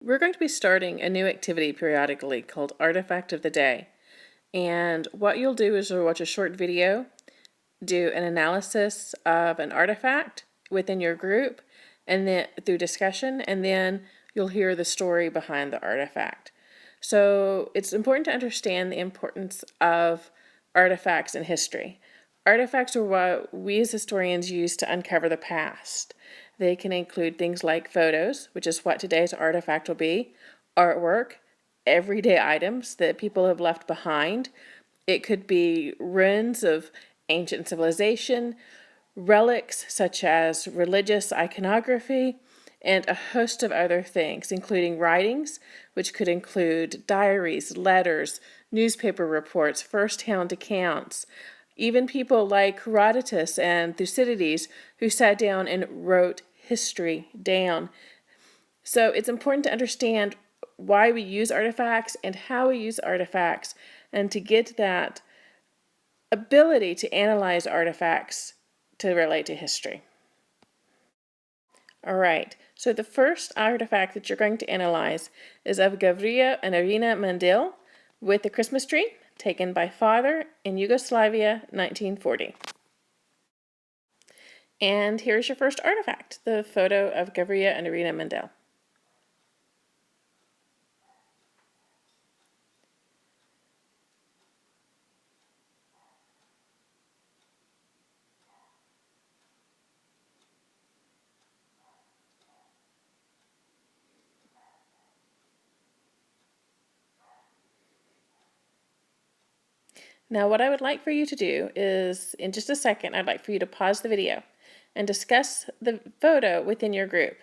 We're going to be starting a new activity periodically called Artifact of the Day. And what you'll do is you'll watch a short video, do an analysis of an artifact within your group, and then through discussion, and then you'll hear the story behind the artifact. So it's important to understand the importance of artifacts in history. Artifacts are what we as historians use to uncover the past. They can include things like photos, which is what today's artifact will be, artwork, everyday items that people have left behind. It could be ruins of ancient civilization, relics such as religious iconography, and a host of other things, including writings, which could include diaries, letters, newspaper reports, first-hand accounts, even people like Herodotus and Thucydides, who sat down and wrote history down. So it's important to understand why we use artifacts and how we use artifacts, and to get that ability to analyze artifacts to relate to history. All right, so the first artifact that you're going to analyze is of Gavrila and Irina Mandil with the Christmas tree, taken by father in Yugoslavia, 1940. And here's your first artifact, the photo of Gavrila and Irina Mandil. Now what I would like for you to do is, in just a second, I'd like for you to pause the video and discuss the photo within your group.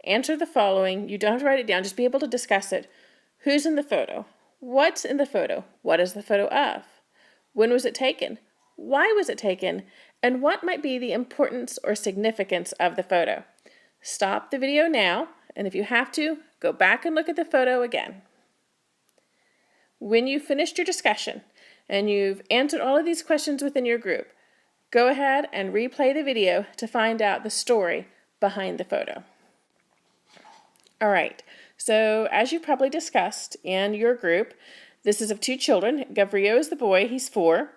Answer the following. You don't have to write it down, just be able to discuss it. Who's in the photo? What's in the photo? What is the photo of? When was it taken? Why was it taken? And what might be the importance or significance of the photo? Stop the video now, and if you have to, go back and look at the photo again. When you've finished your discussion and you've answered all of these questions within your group, go ahead and replay the video to find out the story behind the photo. All right, so as you probably discussed in your group, this is of two children. Gavrilo is the boy, he's 4,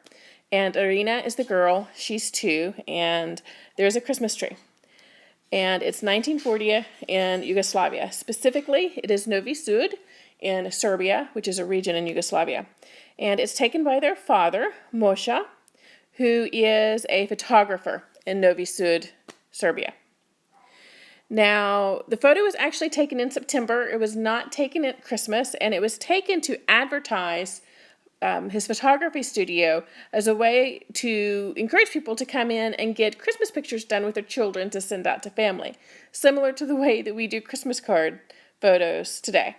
and Irina is the girl, she's 2, and there's a Christmas tree. And it's 1940 in Yugoslavia. Specifically, it is Novi Sud in Serbia, which is a region in Yugoslavia. And it's taken by their father, Moshe, who is a photographer in Novi Sud, Serbia. Now, the photo was actually taken in September. It was not taken at Christmas, and it was taken to advertise his photography studio as a way to encourage people to come in and get Christmas pictures done with their children to send out to family, similar to the way that we do Christmas card photos today.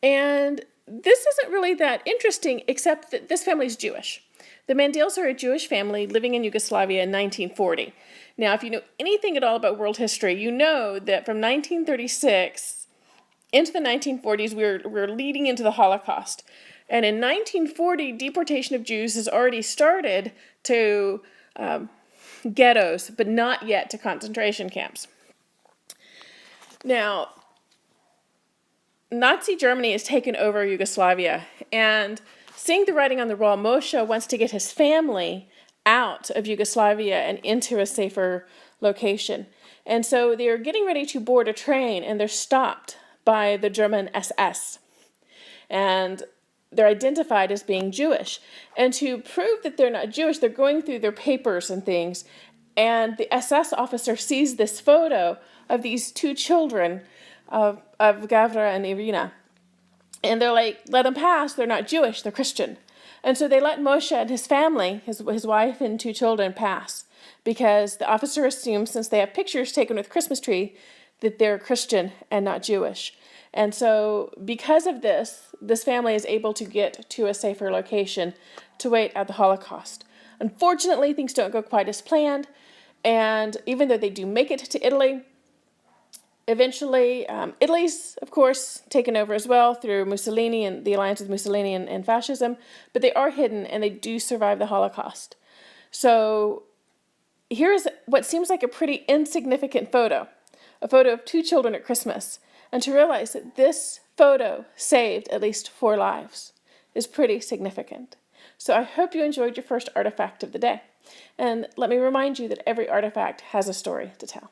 And this isn't really that interesting, except that this family is Jewish. The Mandils are a Jewish family living in Yugoslavia in 1940. Now, if you know anything at all about world history, you know that from 1936 into the 1940s, we're leading into the Holocaust. And in 1940, deportation of Jews has already started to ghettos, but not yet to concentration camps. Now, Nazi Germany has taken over Yugoslavia, and seeing the writing on the wall, Moshe wants to get his family out of Yugoslavia and into a safer location. And so they're getting ready to board a train, and they're stopped by the German SS. And they're identified as being Jewish. And to prove that they're not Jewish, they're going through their papers and things, and the SS officer sees this photo of these two children of Gavrila and Irina. And they're like, let them pass, they're not Jewish, they're Christian. And so they let Moshe and his family, his wife and 2 children, pass, because the officer assumes, since they have pictures taken with Christmas tree, that they're Christian and not Jewish. And so because of this, this family is able to get to a safer location to wait at the Holocaust. Unfortunately, things don't go quite as planned, and even though they do make it to Italy, eventually, Italy's, of course, taken over as well through Mussolini and the alliance with Mussolini and fascism, but they are hidden and they do survive the Holocaust. So here's what seems like a pretty insignificant photo, a photo of 2 children at Christmas. And to realize that this photo saved at least 4 lives is pretty significant. So I hope you enjoyed your first artifact of the day. And let me remind you that every artifact has a story to tell.